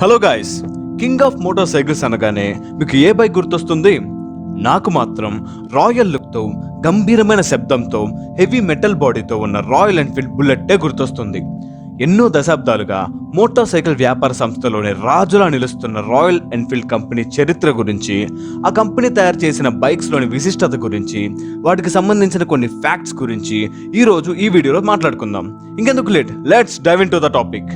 Hello guys, king of motor cycles అనగానే మీకు ఏ bike గుర్తొస్తుంది? నాకు మాత్రం రాయల్ లుక్తో, గంభీరమైన శబ్దంతో, హెవీ మెటల్ బాడీతో ఉన్న రాయల్ ఎన్ఫీల్డ్ బుల్లెట్టే గుర్తొస్తుంది. ఎన్నో దశాబ్దాలుగా మోటార్ సైకిల్ వ్యాపార సంస్థలోనే రాజులా నిలుస్తున్న రాయల్ ఎన్ఫీల్డ్ కంపెనీ చరిత్ర గురించి, ఆ కంపెనీ తయారు చేసిన బైక్స్లోని విశిష్టత గురించి, వాటికి సంబంధించిన కొన్ని ఫ్యాక్ట్స్ గురించి ఈరోజు ఈ వీడియోలో మాట్లాడుకుందాం. ఇంకెందుకు late, let's dive into the topic.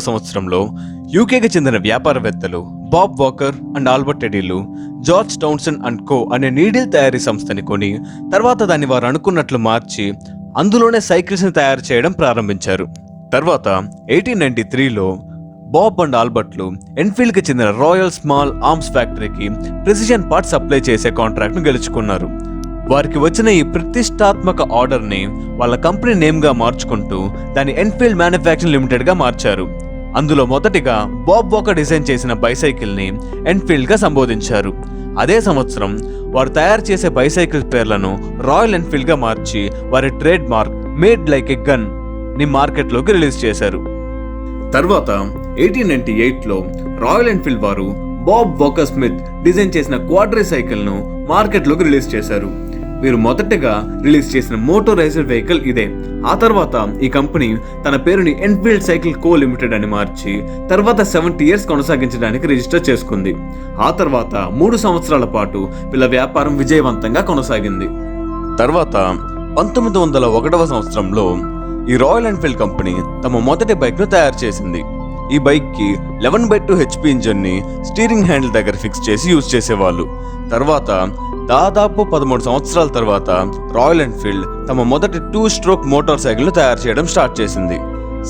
సంవత్సరంలో యూకేకి చెందిన వ్యాపారవేత్తలు బాబ్ వాకర్ అండ్ ఆల్బర్ట్ ఎడీలు జార్జ్ టౌన్సన్ అండ్ కో అనే నీడిల్ తయారీ సంస్థని కొని, తర్వాత దాన్ని వారు అనుకున్నట్లు మార్చి అందులోనే సైకిల్స్ ని తయారు చేయడం ప్రారంభించారు. తర్వాత 1893లో బాబ్ అండ్ ఆల్బర్ట్లు ఎన్ఫీల్డ్ కి చెందిన రాయల్ స్మాల్ ఆర్మ్స్ ఫ్యాక్టరీకి ప్రెసిషన్ పార్ట్స్ సప్లై చేసే కాంట్రాక్ట్ ను గెలుచుకున్నారు. వారికి వచ్చిన ఈ ప్రతిష్టాత్మక ఆర్డర్ ని వాళ్ళ కంపెనీ నేమ్ గా మార్చుకుంటూ దాన్ని ఎన్ఫీల్డ్ మ్యానుఫ్యాక్చరింగ్ లిమిటెడ్ గా మార్చారు. అందులో మొదటిగా బాబ్ వాకర్ డిజైన్ చేసిన బైసైకిల్ ని ఎన్ఫీల్డ్ గా సంబోధించారు. అదే సంవత్సరం వారు తయారు చేసే బైసైకిల్ పేర్లను రాయల్ ఎన్ఫీల్డ్ గా మార్చి వారి trade mark made like a gun ని మార్కెట్ లోకి రిలీజ్ చేశారు. తర్వాత 1898లో రాయల్ ఎన్ఫీల్డ్ వారు బాబ్ వాకర్ స్మిత్ డిజైన్ చేసిన క్వాడ్రీ సైకిల్ ను మార్కెట్ లోకి రిలీజ్ చేశారు. వీరు మొదటగా రిలీజ్ చేసిన మోటరైజ్డ్ వెహికల్ ఇదే. ఆ తర్వాత ఈ కంపెనీ తన పేరుని ఎన్ఫీల్డ్ సైకిల్ కో లిమిటెడ్ అని మార్చి తర్వాత 70 years కొనసాగించడానికి రిజిస్టర్ చేసుకుంది. ఆ తర్వాత 3 సంవత్సరాల పాటు వీళ్ళ వ్యాపారం విజయవంతంగా కొనసాగింది. తర్వాత 1901వ సంవత్సరంలో ఈ రాయల్ ఎన్ఫీల్డ్ కంపెనీ తమ మొదటి బైక్ ను తయారు చేసింది. ఈ బైక్ కి 11/2 HP ఇంజన్ ని స్టీరింగ్ హ్యాండిల్ దగ్గర ఫిక్స్ చేసి యూజ్ చేసేవాళ్ళు. తర్వాత దాదాపు 13 సంవత్సరాల తర్వాత రాయల్ ఎన్ఫీల్డ్ తమ మొదటి 2 స్ట్రోక్ మోటార్ సైకిల్ ను తయారు చేయడం స్టార్ట్ చేసింది.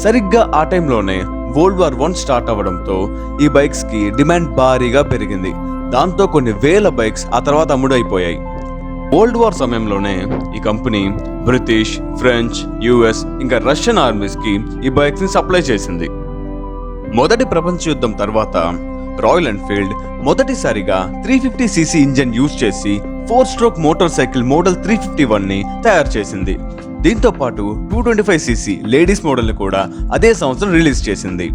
సరిగ్గా ఆ టైంలోనే వరల్డ్ వార్ 1 స్టార్ట్ అవ్వడంతో ఈ బైక్స్ కి డిమాండ్ భారీగా పెరిగింది. దాంతో కొన్ని వేల బైక్స్ ఆ తర్వాత అమ్ముడైపోయాయి. వరల్డ్ వార్ సమయంలోనే ఈ కంపెనీ బ్రిటిష్, ఫ్రెంచ్, యుఎస్ ఇంకా రష్యన్ ఆర్మీస్ కి ఈ బైక్స్ ని సప్లై చేసింది. మొదటి ప్రపంచ యుద్ధం తర్వాత రాయల్ ఎన్ఫీల్డ్ మొదటిసారిగా 350cc ఇంజన్ యూజ్ చేసి 4 స్ట్రోక్ మోటార్ సైకిల్ మోడల్ 351 ని తయారు చేసింది. దీంతో పాటు 225cc లేడీస్ మోడల్ ని కూడా అదే సంవత్సరం రిలీజ్ చేసింది.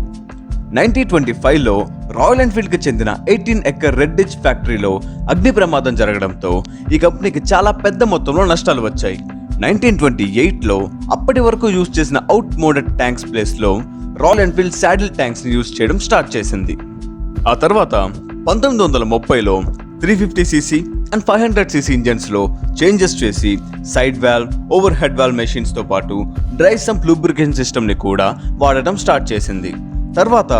1925లో రాయల్ ఎన్ఫీల్డ్ కి చెందిన 18 ఎకర్ రెడ్డిచ్ ఫ్యాక్టరీలో అగ్ని ప్రమాదం జరగడంతో ఈ కంపెనీకి చాలా పెద్ద మొత్తంలో నష్టాలు వచ్చాయి. 1928లో అప్పటి వరకు యూజ్ చేసిన అవుట్ మోడెడ్ ట్యాంక్స్ ప్లేస్ లో రాయల్ ఎన్ఫీల్డ్ సాడిల్ ట్యాంక్స్ ని యూజ్ చేయడం స్టార్ట్ చేసింది. ఆ తర్వాత 1930లో 350cc అండ్ 500cc ఇంజన్స్ లో చేంజెస్ చేసి side valve, over head valve machines తో పాటు డ్రై సంప్ లూబ్రికేషన్ సిస్టమ్ ని కూడా వాడటం స్టార్ట్ చేసింది. తర్వాత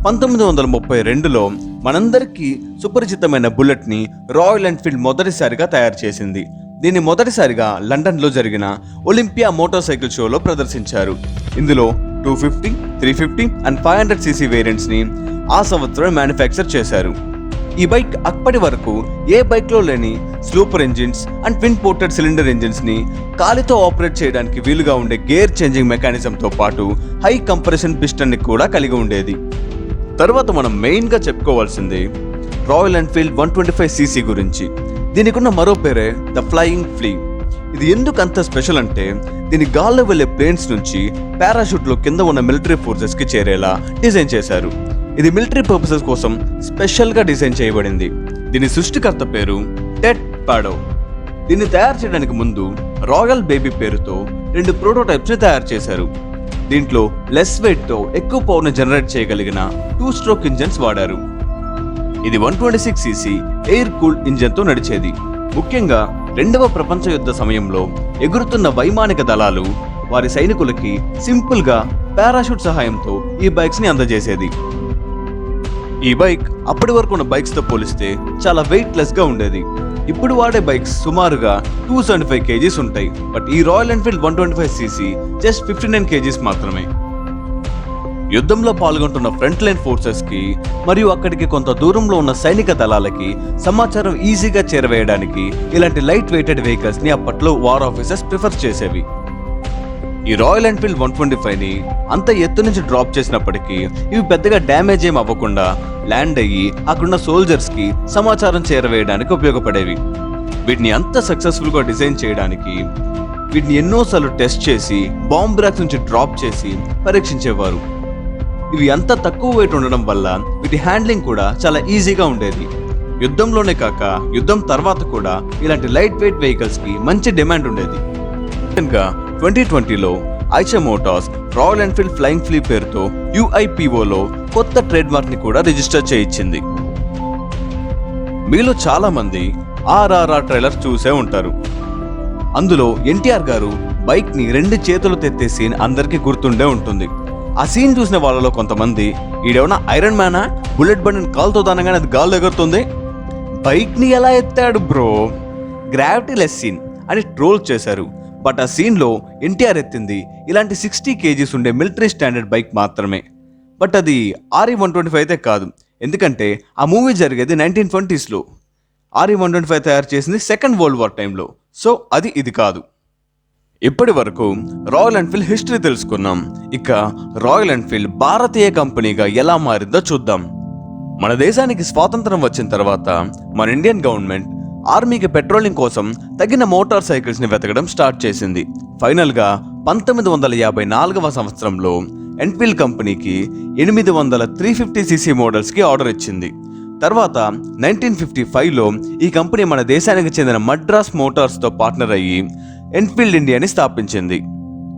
1932లో మనందరికీ సుపరిచితమైన బుల్లెట్ ని రాయల్ ఎన్ఫీల్డ్ మొదటిసారిగా తయారు చేసింది. దీన్ని మొదటిసారిగా లండన్ లో జరిగిన ఒలింపియా మోటార్ సైకిల్ షోలో ప్రదర్శించారు. ఇందులో 250, 350 అండ్ 500cc వేరియంట్స్ ని ఆ సంవత్సరం మ్యానుఫ్యాక్చర్ చేశారు. ఈ బైక్ అప్పటి వరకు ఏ బైక్ లో లేని sloper engines and twin ported cylinder engines ని కాలితో ఆపరేట్ చేయడానికి వీలుగా ఉండే గేర్ చేంజింగ్ మెకానిజం తో పాటు హై కంప్రెషన్ పిస్టన్ ని కూడా కలిగి ఉండేది. తర్వాత మనం మెయిన్ గా చెప్పుకోవాల్సింది రాయల్ ఎన్ఫీల్డ్ 125cc గురించి. దీనికున్న మరో పేరే ద ఫ్లయింగ్ ఫ్లీ. ఇది ఎందుకు అంత స్పెషల్ అంటే దీని గాల్లో వెళ్లే ప్లేన్స్ నుంచి పారాషూట్ లో కింద ఉన్న మిలిటరీ ఫోర్సెస్ కి చేరేలా డిజైన్ చేశారు. ఇది మిలిటరీ పర్పసెస్ కోసం స్పెషల్ గా డిజైన్ చేయబడింది. దీని సృష్టికర్త పేరు టెడ్ పాడో. దీన్ని తయారు చేయడానికి ముందు రాయల్ బేబీ పేరుతో 2 ప్రోటోటైప్స్ ని తయారు చేశారు. దీంట్లో లెస్ వెయిట్ తో ఎక్కువ పవర్ ని జనరేట్ చేయగలిగిన 2 స్ట్రోక్ ఇంజన్స్ వాడారు. ఇది 126cc ఎయిర్ కూల్డ్ ఇంజన్ తో నడిచేది. ముఖ్యంగా 2వ ప్రపంచ యుద్ధ సమయంలో ఎగురుతున్న వైమానిక దళాలు వారి సైనికులకి సింపుల్ గా పారాషూట్ సహాయంతో ఈ బైక్స్ ని అందజేసేది. ఈ బైక్ అప్పటి వరకు ఉన్న బైక్స్ తో పోలిస్తే చాలా వెయిట్ లెస్ గా ఉండేది. ఇప్పుడు వాడే బైక్స్ సుమారుగా 275 kgs ఉంటాయి. బట్ ఈ royal Enfield 125cc just 59 kgs మాత్రమే. యుద్ధంలో పాల్గొంటున్న ఫ్రంట్ లైన్ ఫోర్సెస్ కి మరియు అక్కడికి కొంత దూరంలో ఉన్న సైనిక దళాలకి సమాచారం ఈజీగా చేరవేయడానికి ఇలాంటి లైట్ వెయిటెడ్ వెహికల్స్ ని అప్పట్లో వార్ ఆఫీసర్స్ ప్రిఫర్ చేసేవి. ఈ రాయల్ ఎన్ఫీల్డ్ 125ని అంత ఎత్తు నుంచి డ్రాప్ చేసినప్పటికీ ఇవి పెద్దగా డ్యామేజ్ ఏం అవ్వకుండా ల్యాండ్ అయ్యి అక్కడున్న సోల్జర్స్ కి సమాచారం చేరవేయడానికి ఉపయోగపడేవి. వీటిని అంత సక్సెస్ఫుల్ గా డిజైన్ చేయడానికి వీటిని ఎన్నోసార్లు టెస్ట్ చేసి బాంబ్ బ్రాక్స్ నుంచి డ్రాప్ చేసి పరీక్షించేవారు. ఇవి అంత తక్కువ వెయిట్ ఉండడం వల్ల వీటి హ్యాండ్లింగ్ కూడా చాలా ఈజీగా ఉండేది. యుద్ధంలోనే కాక యుద్ధం తర్వాత కూడా ఇలాంటి లైట్ వెయిట్ వెహికల్స్ కి మంచి డిమాండ్ ఉండేది. 2020లో Eicher Motors Royal Enfield Flying Flea పేరుతో UIPOలో కొత్త ట్రేడ్ మార్క్ ని కూడా రిజిస్టర్ చేయించింది. మీలో చాలా మంది RRR ట్రైలర్ చూసే ఉంటారు. అందులో ఎన్టీఆర్ గారు బైక్ ని 2 చేతులు తెత్తే సీన్ అందరికీ గుర్తుండే ఉంటుంది. ఆ సీన్ చూసిన వాళ్ళలో కొంతమంది ఈడేమన్నా ఐరన్ మ్యానా, బుల్లెట్ బండిని కాలుతో దానగానే అది గాల్లో ఎగురుతుంది, బైక్ ని ఎలా ఎత్తాడు బ్రో, గ్రావిటీ లెస్ సీన్ అని ట్రోల్ చేశారు. బట్ ఆ సీన్లో ఎన్టీఆర్ ఎత్తింది ఇలాంటి 60 kgs ఉండే మిలిటరీ స్టాండర్డ్ బైక్ మాత్రమే. బట్ అది RE125 అయితే కాదు, ఎందుకంటే ఆ మూవీ జరిగేది 1920sలో. RE125 తయారు చేసింది సెకండ్ వరల్డ్ వార్ టైంలో. సో అది ఇది కాదు. ఇప్పటి వరకు రాయల్ ఎన్ఫీల్డ్ హిస్టరీ తెలుసుకున్నాం. ఇక రాయల్ ఎన్ఫీల్డ్ భారతీయ కంపెనీగా ఎలా మారిందో చూద్దాం. మన దేశానికి స్వాతంత్రం వచ్చిన తర్వాత మన ఇండియన్ గవర్నమెంట్ ఆర్మీకి పెట్రోలింగ్ కోసం తగిన మోటార్ సైకిల్స్ ని వెతకడం స్టార్ట్ చేసింది. ఫైనల్ గా 1954వ సంవత్సరంలో ఎన్ఫీల్డ్ కంపెనీకి 800 350cc మోడల్స్ కి ఆర్డర్ ఇచ్చింది. తర్వాత 1955లో ఈ కంపెనీ మన దేశానికి చెందిన మద్రాస్ మోటార్స్ తో పార్ట్నర్ అయ్యి ఎన్ఫీల్డ్ ఇండియాని స్థాపించింది.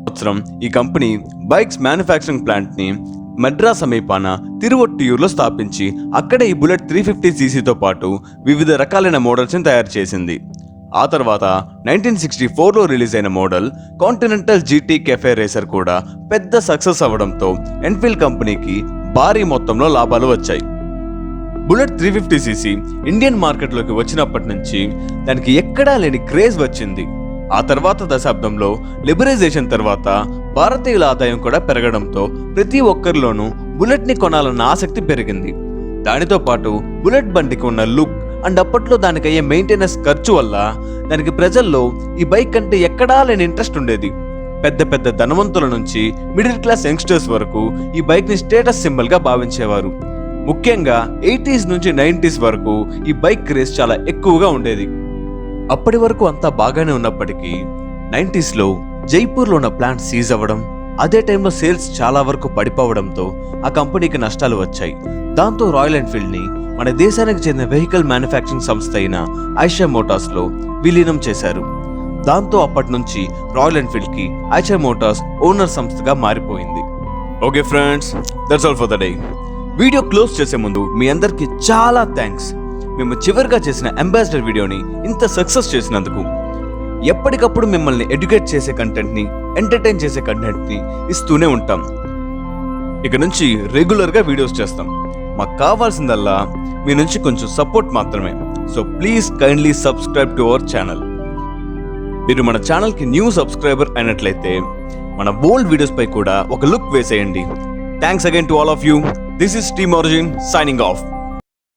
సంవత్సరం ఈ కంపెనీ బైక్స్ మ్యానుఫ్యాక్చరింగ్ ప్లాంట్ ని మద్రాస్ సమీపాన తిరువొట్టియూరులో స్థాపించి అక్కడే ఈ బుల్లెట్ 350cc పాటు వివిధ రకాలైన మోడల్స్ ని తయారు చేసింది. ఆ తర్వాత 1964లో రిలీజ్ అయిన model continental GT cafe racer కూడా పెద్ద సక్సెస్ అవ్వడంతో ఎన్ఫీల్డ్ కంపెనీకి భారీ మొత్తంలో లాభాలు వచ్చాయి. బుల్లెట్ 350cc ఇండియన్ మార్కెట్లోకి వచ్చినప్పటి నుంచి దానికి ఎక్కడా లేని క్రేజ్ వచ్చింది. ఆ తర్వాత దశాబ్దంలో లిబరైజేషన్ తర్వాత భారతీయుల ఆదాయం కూడా పెరగడంతో ప్రతి ఒక్కరిలోనూ బుల్లెట్ ని కొనాలన్న ఆసక్తి పెరిగింది. దానితో పాటు బుల్లెట్ బండికి ఉన్న లుక్ అండ్ అప్పట్లో దానికి అయ్యే మెయింటెనెన్స్ ఖర్చు వల్ల దానికి ప్రజల్లో ఈ బైక్ అంటే ఎక్కడా లేని ఇంట్రెస్ట్ ఉండేది. పెద్ద పెద్ద ధనవంతుల నుంచి మిడిల్ క్లాస్ యంగ్స్టర్స్ వరకు ఈ బైక్ ని స్టేటస్ సింబల్ గా భావించేవారు. ముఖ్యంగా 80s నుంచి 90s వరకు ఈ బైక్ క్రేజ్ చాలా ఎక్కువగా ఉండేది. అప్పటి వరకు అంతా బాగానే ఉన్నప్పటికీ 90sలో జైపూర్లో ఉన్న ప్లాంట్ సీజ్ అవ్వడం, అదే టైంలో సేల్స్ చాలా వరకు పడిపోవడంతో ఆ కంపెనీకి నష్టాలు వచ్చాయి. దాంతో రాయల్ ఎన్ఫీల్డ్ ని మన దేశానికి చెందిన వెహికల్ మ్యానుఫ్యాక్చరింగ్ సంస్థ అయిన ఐషా మోటార్స్ లో విలీనం చేశారు. దాంతో అప్పటి నుంచి రాయల్ ఎన్ఫీల్డ్ కి ఐషా మోటార్స్ ఓనర్ సంస్థగా మారిపోయింది. Okay friends, that's all for the day. Video close చేసే ముందు మీ అందరికి చాలా థ్యాంక్స్. మేము చివరిగా చేసిన అంబాసిడర్ వీడియోని ఇంత సక్సెస్ చేసినందుకు. ఎప్పటికప్పుడు మిమ్మల్ని ఎడ్యుకేట్ చేసే కంటెంట్ ని, ఎంటర్టైన్ చేసే కంటెంట్ ని ఇస్తూనే ఉంటాం. ఇక నుంచి రెగ్యులర్ గా వీడియోస్ చేస్తాం. మాకు కావాల్సిందల్లా మీ నుంచి కొంచెం సపోర్ట్ మాత్రమే. So please kindly subscribe to our channel. మీరు మన ఛానల్ కి న్యూ సబ్స్క్రైబర్ అయినట్లయితే మన ఓల్డ్ వీడియోస్ పై కూడా ఒక లుక్ వేసేయండి. Thanks again to all of you. This is team origin signing off.